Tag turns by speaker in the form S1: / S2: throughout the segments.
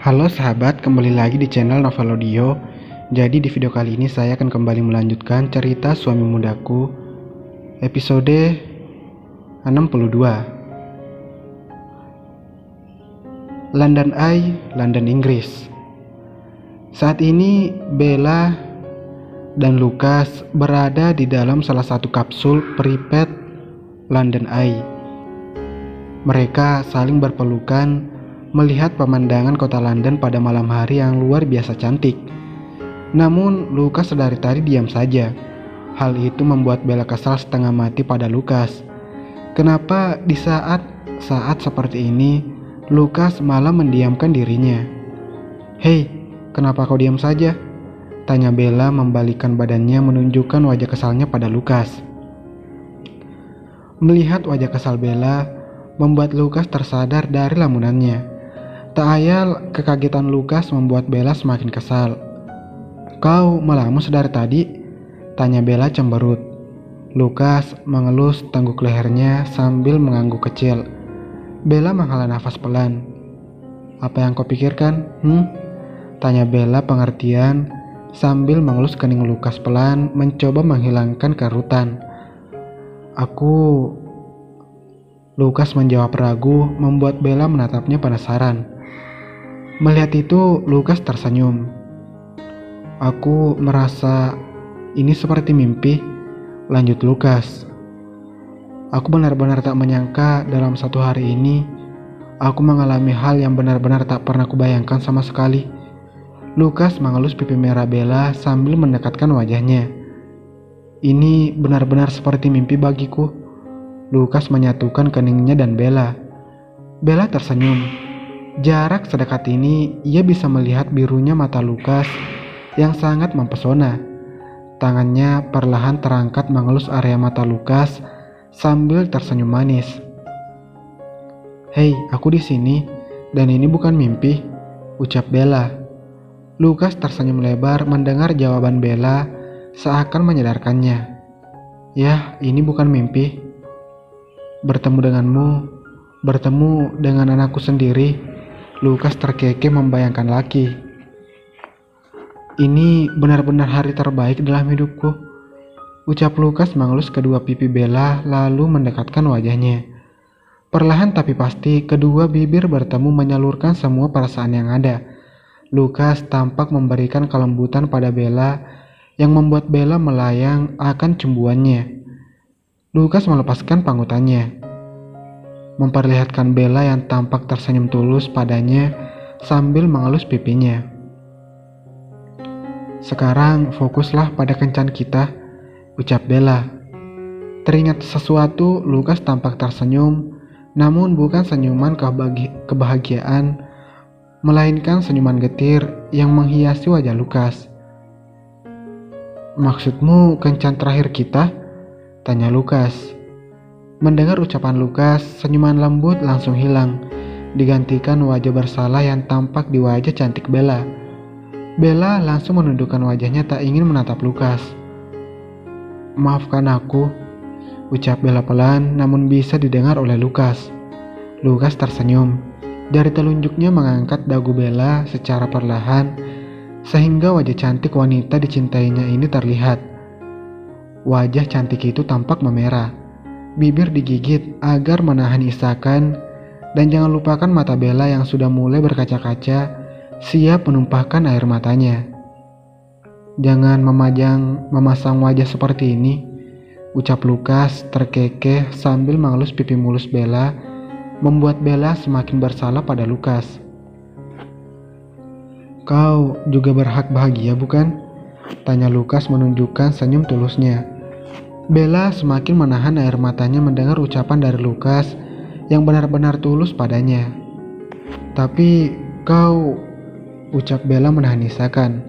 S1: Halo sahabat, kembali lagi di channel Novel Audio. Jadi di video kali ini saya akan kembali melanjutkan cerita Suami Mudaku episode 62. London Eye, London Inggris. Saat ini Bella dan Lucas berada di dalam salah satu kapsul prepaid London Eye. Mereka saling berpelukan melihat pemandangan kota London pada malam hari yang luar biasa cantik. Namun Lucas dari tadi diam saja. Hal itu membuat Bella kesal setengah mati pada Lucas. Kenapa di saat seperti ini Lucas malah mendiamkan dirinya? "Hei, kenapa kau diam saja?" tanya Bella membalikkan badannya menunjukkan wajah kesalnya pada Lucas. Melihat wajah kesal Bella membuat Lucas tersadar dari lamunannya. Tak ayal kekagetan Lucas membuat Bella semakin kesal. "Kau melamus dari tadi?" tanya Bella cemberut. Lucas mengelus tengguk lehernya sambil mengangguk kecil. Bella menghela nafas pelan. "Apa yang kau pikirkan? Tanya Bella pengertian sambil mengelus kening Lucas pelan mencoba menghilangkan kerutan. Lucas menjawab ragu membuat Bella menatapnya penasaran. Melihat itu, Lucas tersenyum. "Aku merasa ini seperti mimpi," lanjut Lucas. "Aku benar-benar tak menyangka dalam satu hari ini aku mengalami hal yang benar-benar tak pernah kubayangkan sama sekali." Lucas mengelus pipi merah Bella sambil mendekatkan wajahnya. "Ini benar-benar seperti mimpi bagiku." Lucas menyatukan keningnya dan Bella. Bella tersenyum. Jarak sedekat ini ia bisa melihat birunya mata Lucas yang sangat mempesona. Tangannya perlahan terangkat mengelus area mata Lucas sambil tersenyum manis. "Hei, aku di sini dan ini bukan mimpi," ucap Bella. Lucas tersenyum lebar mendengar jawaban Bella seakan menyadarkannya. "Ya, ini bukan mimpi. Bertemu dengan anakku sendiri." Lucas terkekeh membayangkan lagi. "Ini benar-benar hari terbaik dalam hidupku," ucap Lucas mengelus kedua pipi Bella lalu mendekatkan wajahnya. Perlahan tapi pasti kedua bibir bertemu menyalurkan semua perasaan yang ada. Lucas tampak memberikan kelembutan pada Bella yang membuat Bella melayang akan cemburuannya. Lucas melepaskan pangkutannya, memperlihatkan Bella yang tampak tersenyum tulus padanya sambil mengelus pipinya. "Sekarang fokuslah pada kencan kita," ucap Bella. Teringat sesuatu, Lucas tampak tersenyum, namun bukan senyuman kebahagiaan, melainkan senyuman getir yang menghiasi wajah Lucas. "Maksudmu kencan terakhir kita?" tanya Lucas. Mendengar ucapan Lucas, senyuman lembut langsung hilang, digantikan wajah bersalah yang tampak di wajah cantik Bella. Bella langsung menundukkan wajahnya tak ingin menatap Lucas. "Maafkan aku," ucap Bella pelan namun bisa didengar oleh Lucas. Lucas tersenyum. Jari telunjuknya mengangkat dagu Bella secara perlahan sehingga wajah cantik wanita dicintainya ini terlihat. Wajah cantik itu tampak memerah. Bibir digigit agar menahan isakan, dan jangan lupakan mata Bella yang sudah mulai berkaca-kaca, siap menumpahkan air matanya. "Jangan memasang wajah seperti ini," ucap Lucas terkekeh sambil mengelus pipi mulus Bella, membuat Bella semakin bersalah pada Lucas. "Kau juga berhak bahagia, bukan?" tanya Lucas menunjukkan senyum tulusnya. Bella semakin menahan air matanya mendengar ucapan dari Lucas yang benar-benar tulus padanya. "Tapi kau," ucap Bella menahan isakan.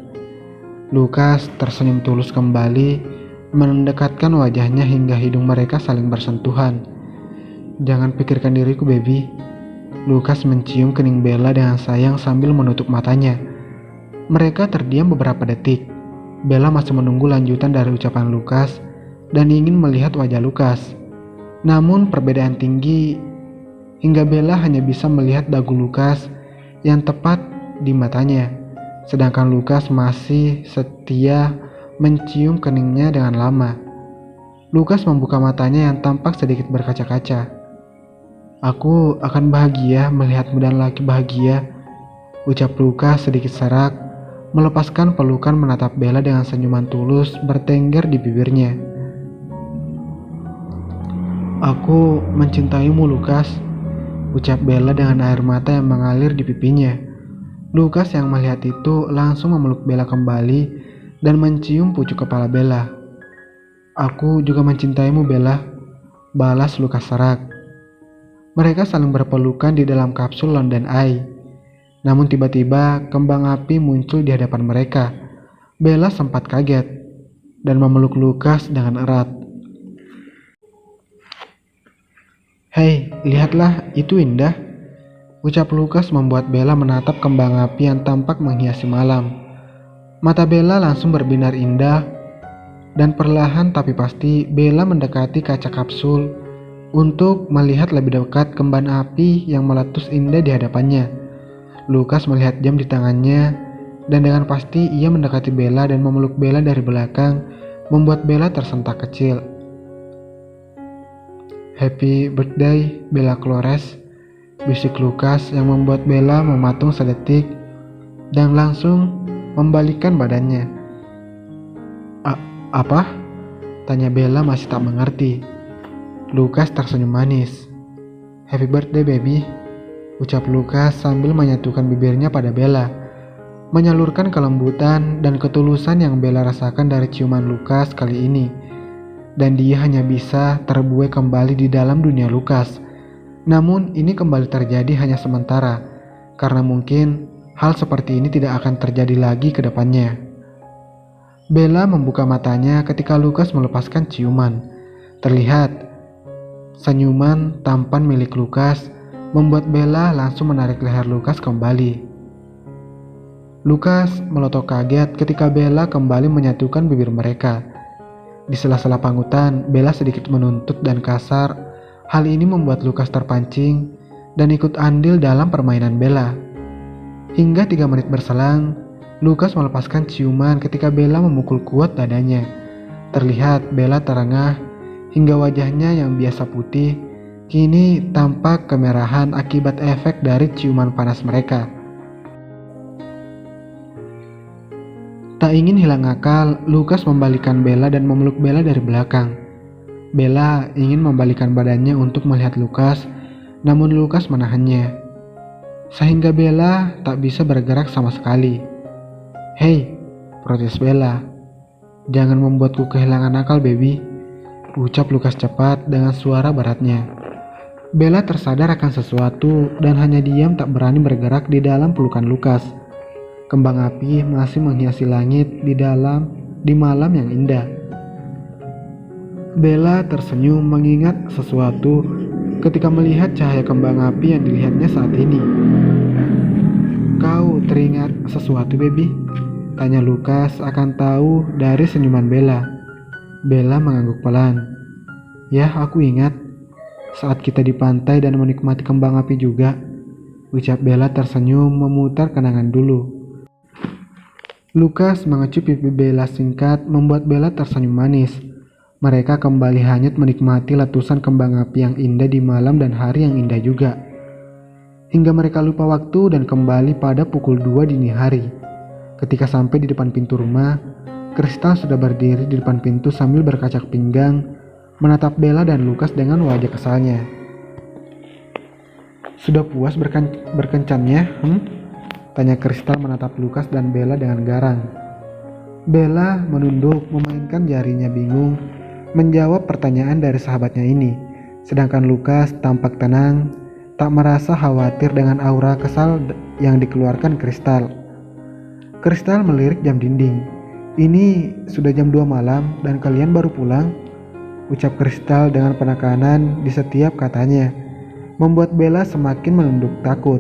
S1: Lucas tersenyum tulus kembali, mendekatkan wajahnya hingga hidung mereka saling bersentuhan. "Jangan pikirkan diriku, baby." Lucas mencium kening Bella dengan sayang sambil menutup matanya. Mereka terdiam beberapa detik. Bella masih menunggu lanjutan dari ucapan Lucas dan ingin melihat wajah Lucas. Namun perbedaan tinggi hingga Bella hanya bisa melihat dagu Lucas yang tepat di matanya, sedangkan Lukas masih setia mencium keningnya dengan lama. Lukas membuka matanya yang tampak sedikit berkaca-kaca. "Aku akan bahagia melihatmu dan laki bahagia," ucap Lukas sedikit serak, melepaskan pelukan menatap Bella dengan senyuman tulus bertengger di bibirnya. "Aku mencintaimu, Lukas," ucap Bella dengan air mata yang mengalir di pipinya. Lukas yang melihat itu langsung memeluk Bella kembali dan mencium pucuk kepala Bella. "Aku juga mencintaimu, Bella," balas Lukas serak. Mereka saling berpelukan di dalam kapsul London Eye. Namun tiba-tiba kembang api muncul di hadapan mereka. Bella sempat kaget dan memeluk Lukas dengan erat. "Hei, lihatlah, itu indah," ucap Lukas membuat Bella menatap kembang api yang tampak menghiasi malam. Mata Bella langsung berbinar indah, dan perlahan tapi pasti Bella mendekati kaca kapsul untuk melihat lebih dekat kembang api yang meletus indah di hadapannya. Lukas melihat jam di tangannya, dan dengan pasti ia mendekati Bella dan memeluk Bella dari belakang, membuat Bella tersentak kecil. "Happy birthday, Bella Flores," bisik Lukas yang membuat Bella mematung sedetik dan langsung membalikkan badannya. Apa?" tanya Bella masih tak mengerti. Lukas tersenyum manis. "Happy birthday, baby," ucap Lukas sambil menyatukan bibirnya pada Bella, menyalurkan kelembutan dan ketulusan yang Bella rasakan dari ciuman Lukas kali ini. Dan dia hanya bisa terbuai kembali di dalam dunia Lukas. Namun ini kembali terjadi hanya sementara, karena mungkin hal seperti ini tidak akan terjadi lagi ke depannya. Bella membuka matanya ketika Lukas melepaskan ciuman. Terlihat senyuman tampan milik Lukas membuat Bella langsung menarik leher Lukas kembali. Lukas melotok kaget ketika Bella kembali menyatukan bibir mereka. Di sela-sela pangutan, Bella sedikit menuntut dan kasar. Hal ini membuat Lukas terpancing dan ikut andil dalam permainan Bella. Hingga 3 menit berselang, Lukas melepaskan ciuman ketika Bella memukul kuat dadanya. Terlihat Bella terengah hingga wajahnya yang biasa putih kini tampak kemerahan akibat efek dari ciuman panas mereka. Tak ingin hilang akal, Lukas membalikkan Bella dan memeluk Bella dari belakang. Bella ingin membalikkan badannya untuk melihat Lukas, namun Lukas menahannya, sehingga Bella tak bisa bergerak sama sekali. "Hei," protes Bella, "jangan membuatku kehilangan akal, baby," ucap Lukas cepat dengan suara beratnya. Bella tersadar akan sesuatu dan hanya diam tak berani bergerak di dalam pelukan Lukas. Kembang api masih menghiasi langit di malam yang indah. Bella tersenyum mengingat sesuatu ketika melihat cahaya kembang api yang dilihatnya saat ini. "Kau teringat sesuatu, baby?" tanya Lukas akan tahu dari senyuman Bella. Bella mengangguk pelan. "Ya, aku ingat. Saat kita di pantai dan menikmati kembang api juga," ucap Bella tersenyum memutar kenangan dulu. Lukas mengecup pipi Bella singkat membuat Bella tersenyum manis. Mereka kembali hanyut menikmati letusan kembang api yang indah di malam dan hari yang indah juga. Hingga mereka lupa waktu dan kembali pada pukul 2 dini hari. Ketika sampai di depan pintu rumah, Kristal sudah berdiri di depan pintu sambil berkacak pinggang, menatap Bella dan Lukas dengan wajah kesalnya. "Sudah puas berkencannya, tanya Kristal menatap Lukas dan Bella dengan garang. Bella menunduk memainkan jarinya bingung menjawab pertanyaan dari sahabatnya ini, sedangkan Lukas tampak tenang, tak merasa khawatir dengan aura kesal yang dikeluarkan Kristal. Kristal melirik jam dinding. "Ini sudah jam 2 malam dan kalian baru pulang?" ucap Kristal dengan penekanan di setiap katanya, membuat Bella semakin menunduk takut.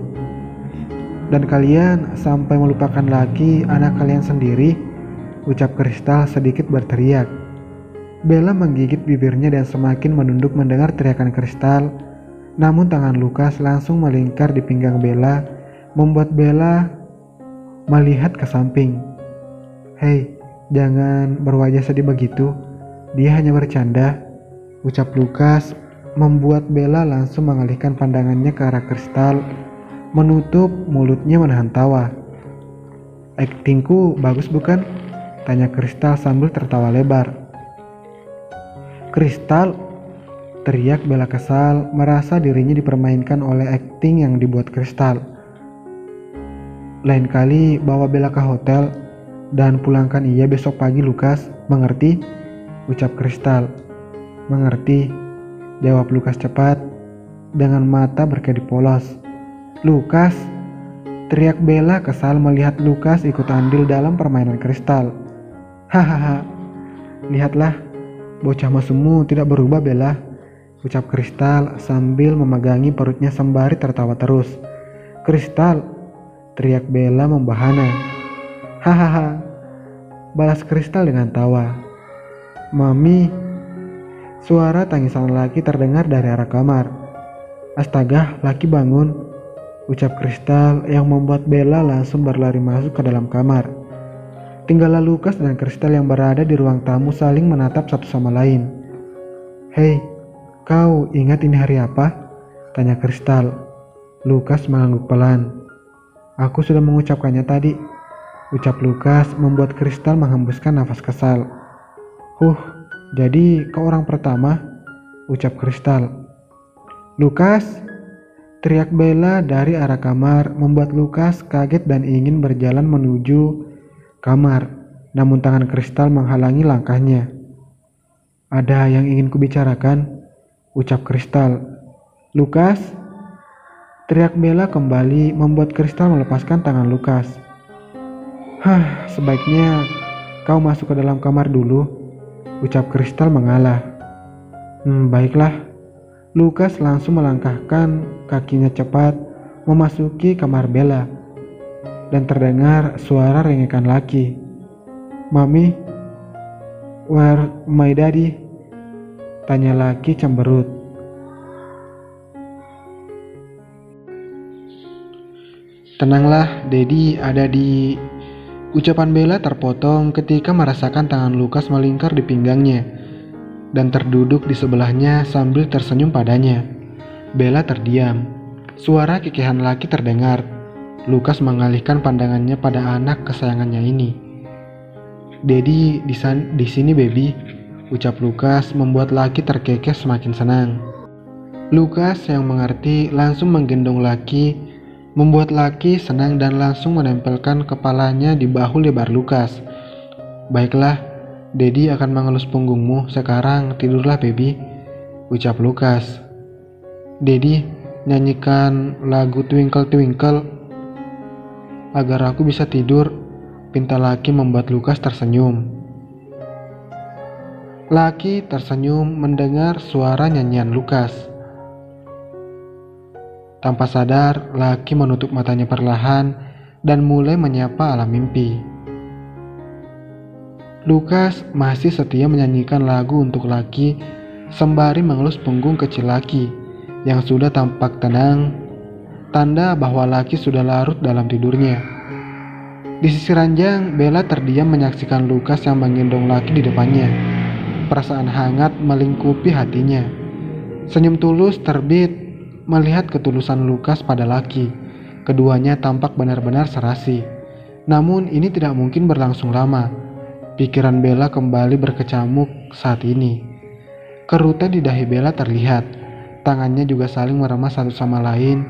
S1: "Dan kalian sampai melupakan lagi anak kalian sendiri?" ucap Kristal sedikit berteriak. Bella menggigit bibirnya dan semakin menunduk mendengar teriakan Kristal. Namun tangan Lukas langsung melingkar di pinggang Bella, membuat Bella melihat ke samping. "Hei, jangan berwajah sedih begitu. Dia hanya bercanda," ucap Lukas, membuat Bella langsung mengalihkan pandangannya ke arah Kristal, menutup mulutnya menahan tawa. "Aktingku bagus bukan?" tanya Kristal sambil tertawa lebar. "Kristal!" teriak Bella kesal, merasa dirinya dipermainkan oleh akting yang dibuat Kristal. "Lain kali bawa Bella ke hotel dan pulangkan ia besok pagi, Lukas. Mengerti?" ucap Kristal. "Mengerti," jawab Lukas cepat, dengan mata berkedip polos. "Lukas!" teriak Bella kesal melihat Lukas ikut andil dalam permainan Kristal. "Hahaha, lihatlah, bocah mesummu tidak berubah, Bella," ucap Kristal sambil memegangi perutnya sembari tertawa terus. "Kristal!" teriak Bella membahana. "Hahaha," balas Kristal dengan tawa. "Mami!" Suara tangisan laki terdengar dari arah kamar. "Astaga, laki bangun," ucap Kristal yang membuat Bella langsung berlari masuk ke dalam kamar. Tinggallah Lukas dan Kristal yang berada di ruang tamu saling menatap satu sama lain. "Hei, kau ingat ini hari apa?" tanya Kristal. Lukas mengangguk pelan. "Aku sudah mengucapkannya tadi," ucap Lukas membuat Kristal menghembuskan nafas kesal. Jadi kau orang pertama," ucap Kristal. "Lukas!" teriak Bella dari arah kamar, membuat Lukas kaget dan ingin berjalan menuju kamar, namun tangan Kristal menghalangi langkahnya. "Ada yang ingin kubicarakan," ucap Kristal. "Lukas!" teriak Bella kembali, membuat Kristal melepaskan tangan Lukas. Sebaiknya kau masuk ke dalam kamar dulu," ucap Kristal mengalah. Baiklah." Lukas langsung melangkahkan kakinya cepat memasuki kamar Bella, dan terdengar suara rengekan laki. "Mami, where my daddy?" tanya laki cemberut. "Tenanglah, Daddy ada di..." Ucapan Bella terpotong ketika merasakan tangan Lukas melingkar di pinggangnya dan terduduk di sebelahnya sambil tersenyum padanya. Bella terdiam. Suara kekehan laki terdengar. Lukas mengalihkan pandangannya pada anak kesayangannya ini. "Daddy di sini, baby," ucap Lukas membuat laki terkekeh semakin senang. Lukas yang mengerti langsung menggendong laki, membuat laki senang dan langsung menempelkan kepalanya di bahu lebar Lukas. "Baiklah, Daddy akan mengelus punggungmu. Sekarang tidurlah, baby," ucap Lukas. "Daddy, nyanyikan lagu Twinkle Twinkle agar aku bisa tidur," pinta laki membuat Lukas tersenyum. Laki tersenyum mendengar suara nyanyian Lukas. Tanpa sadar, laki menutup matanya perlahan dan mulai menyapa alam mimpi. Lukas masih setia menyanyikan lagu untuk laki sembari mengelus punggung kecil laki yang sudah tampak tenang, tanda bahwa laki sudah larut dalam tidurnya. Di sisi ranjang, Bella terdiam menyaksikan Lukas yang menggendong laki di depannya. Perasaan hangat melingkupi hatinya. Senyum tulus terbit melihat ketulusan Lukas pada laki. Keduanya tampak benar-benar serasi. Namun ini tidak mungkin berlangsung lama. Pikiran Bella kembali berkecamuk saat ini. Kerutan di dahi Bella terlihat. Tangannya juga saling meremas satu sama lain,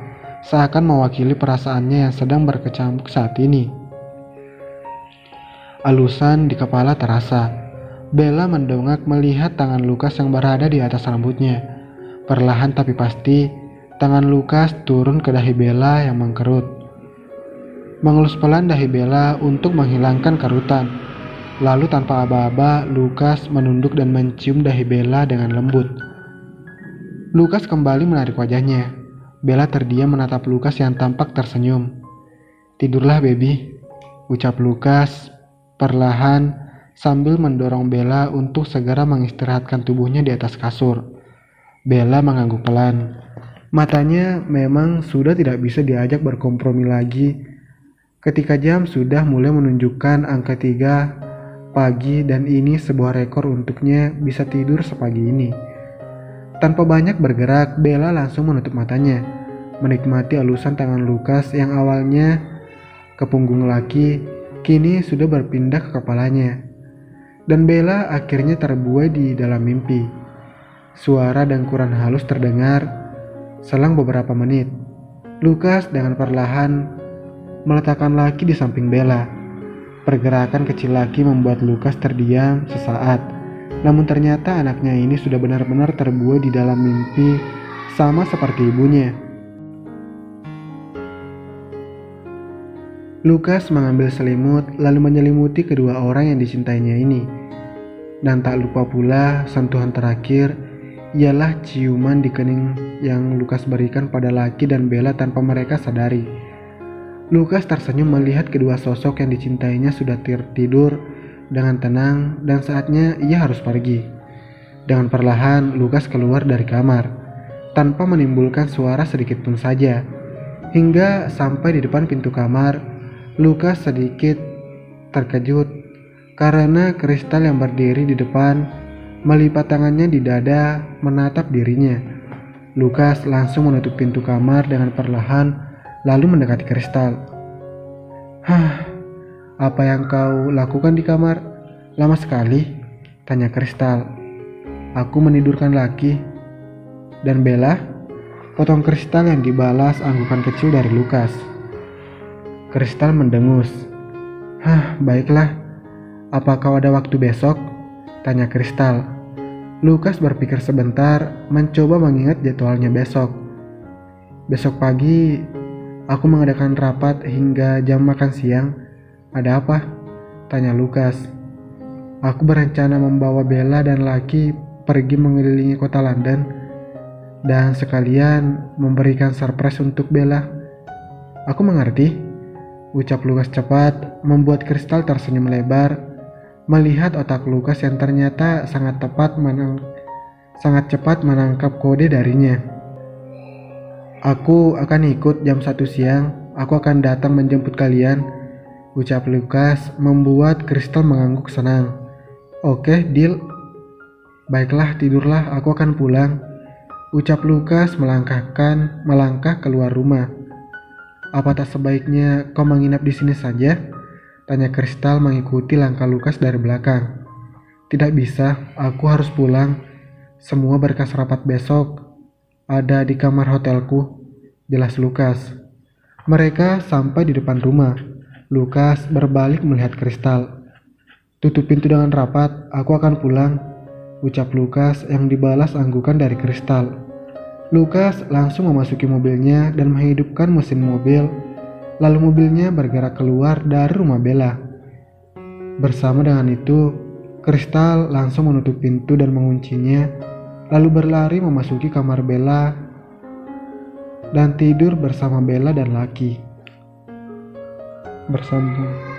S1: seakan mewakili perasaannya yang sedang berkecamuk saat ini. Alusan di kepala terasa. Bella mendongak melihat tangan Lukas yang berada di atas rambutnya. Perlahan tapi pasti, tangan Lukas turun ke dahi Bella yang mengkerut. Mengelus pelan dahi Bella untuk menghilangkan kerutan. Lalu tanpa aba-aba, Lukas menunduk dan mencium dahi Bella dengan lembut. Lukas kembali menarik wajahnya. Bella terdiam menatap Lukas yang tampak tersenyum. "Tidurlah, baby," ucap Lukas perlahan sambil mendorong Bella untuk segera mengistirahatkan tubuhnya di atas kasur. Bella mengangguk pelan. Matanya memang sudah tidak bisa diajak berkompromi lagi Ketika jam sudah mulai menunjukkan angka 3 pagi dan ini sebuah rekor untuknya bisa tidur sepagi ini. Tanpa banyak bergerak, Bella langsung menutup matanya, menikmati elusan tangan Lukas yang awalnya ke punggung laki, kini sudah berpindah ke kepalanya. Dan Bella akhirnya terbuai di dalam mimpi. Suara dengkuran halus terdengar. Selang beberapa menit, Lukas dengan perlahan meletakkan laki di samping Bella. Pergerakan kecil laki membuat Lukas terdiam sesaat. Namun ternyata anaknya ini sudah benar-benar terbuai di dalam mimpi, sama seperti ibunya. Lukas mengambil selimut lalu menyelimuti kedua orang yang dicintainya ini. Dan tak lupa pula sentuhan terakhir ialah ciuman di kening yang Lukas berikan pada laki dan Bella tanpa mereka sadari. Lukas tersenyum melihat kedua sosok yang dicintainya sudah tertidur dengan tenang dan saatnya ia harus pergi. Dengan perlahan Lukas keluar dari kamar tanpa menimbulkan suara sedikit pun saja. Hingga sampai di depan pintu kamar, Lukas sedikit terkejut karena Kristal yang berdiri di depan melipat tangannya di dada menatap dirinya. Lukas langsung menutup pintu kamar dengan perlahan lalu mendekati Kristal. Apa yang kau lakukan di kamar? Lama sekali, tanya Kristal. Aku menidurkan laki. Dan Bella? Potong Kristal yang dibalas anggukan kecil dari Lukas. Kristal mendengus. Baiklah. Apa kau ada waktu besok? Tanya Kristal. Lukas berpikir sebentar, mencoba mengingat jadwalnya besok. Besok pagi aku mengadakan rapat hingga jam makan siang. Ada apa? Tanya Lukas. Aku berencana membawa Bella dan Laki pergi mengelilingi kota London dan sekalian memberikan surprise untuk Bella. Aku mengerti, ucap Lukas cepat, membuat Kristal tersenyum lebar melihat otak Lukas yang ternyata sangat cepat menangkap kode darinya. Aku akan ikut jam 1 siang. Aku akan datang menjemput kalian, ucap Lukas, membuat Kristal mengangguk senang. Oke, deal. Baiklah, tidurlah, aku akan pulang, ucap Lukas melangkah keluar rumah. Apa tak sebaiknya kau menginap di sini saja? Tanya Kristal mengikuti langkah Lukas dari belakang. Tidak bisa, aku harus pulang. Semua berkas rapat besok ada di kamar hotelku, jelas Lukas. Mereka sampai di depan rumah. Lukas berbalik melihat Kristal. Tutup pintu dengan rapat, aku akan pulang, ucap Lukas yang dibalas anggukan dari Kristal. Lukas langsung memasuki mobilnya dan menghidupkan mesin mobil. Lalu mobilnya bergerak keluar dari rumah Bella. Bersama dengan itu, Kristal langsung menutup pintu dan menguncinya, lalu berlari memasuki kamar Bella dan tidur bersama Bella dan Laki. Bersambung.